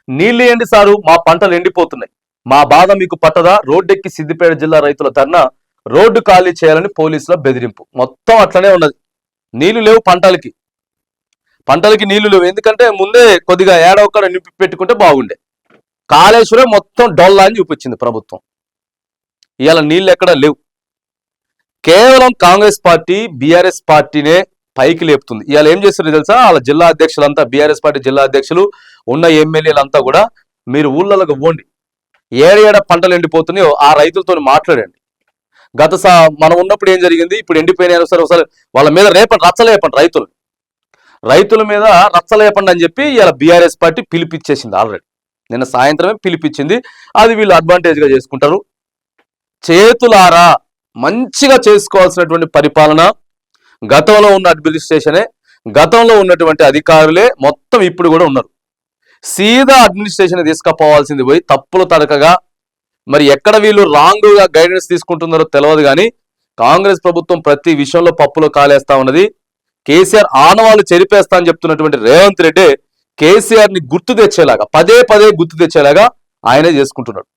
నీళ్లు ఏంటి సారు, మా పంటలు ఎండిపోతున్నాయి, మా బాధ మీకు పట్టదా, రోడ్డెక్కి సిద్దిపేట జిల్లా రైతుల ధర్నా, రోడ్డు ఖాళీ చేయాలని పోలీసుల బెదిరింపు. మొత్తం అట్లనే ఉన్నది. నీళ్లు లేవు పంటలకి నీళ్లు లేవు. ఎందుకంటే ముందే కొద్దిగా ఏడవక్కడ నింపి పెట్టుకుంటే బాగుండే. కాళేశ్వరం మొత్తం డొల్లా అని చూపించింది ప్రభుత్వం. ఇవాళ నీళ్ళు ఎక్కడ లేవు. కేవలం కాంగ్రెస్ పార్టీ బీఆర్ఎస్ పార్టీనే పైకి లేపుతుంది. ఇవాళ ఏం చేస్తున్నారు తెలుసా, వాళ్ళ జిల్లా అధ్యక్షులంతా, బీఆర్ఎస్ పార్టీ జిల్లా అధ్యక్షులు, ఉన్న ఎమ్మెల్యేలంతా కూడా మీరు ఊళ్ళలోకి పోండి, ఏడ పంటలు ఎండిపోతున్నాయో ఆ రైతులతో మాట్లాడండి. మనం ఉన్నప్పుడు ఏం జరిగింది, ఇప్పుడు ఎండిపోయినాయి ఒకసారి వాళ్ళ మీద రచ్చలేపండి, రైతుల మీద రచ్చలేపండి అని చెప్పి ఇలా బీఆర్ఎస్ పార్టీ పిలిపిచ్చేసింది. ఆల్రెడీ నిన్న సాయంత్రమే పిలిపించింది. అది వీళ్ళు అడ్వాంటేజ్గా చేసుకుంటారు. చేతులారా మంచిగా చేసుకోవాల్సినటువంటి పరిపాలన గతంలో ఉన్న అడ్మినిస్ట్రేషనే, గతంలో ఉన్నటువంటి అధికారులే మొత్తం ఇప్పుడు కూడా ఉన్నారు. సీదా అడ్మినిస్ట్రేషన్ తీసుకుపోవాల్సింది పోయి తప్పులు తడకగా మరి ఎక్కడ వీళ్ళు రాంగ్గా గైడెన్స్ తీసుకుంటున్నారో తెలియదు. కానీ కాంగ్రెస్ ప్రభుత్వం ప్రతి విషయంలో పప్పులో కాలేస్తా ఉన్నది. కేసీఆర్ ఆనవాళ్ళు చెరిపేస్తా అని చెప్తున్నటువంటి రేవంత్ రెడ్డి కేసీఆర్ ని గుర్తు తెచ్చేలాగా, పదే గుర్తు తెచ్చేలాగా ఆయనే చేసుకుంటున్నాడు.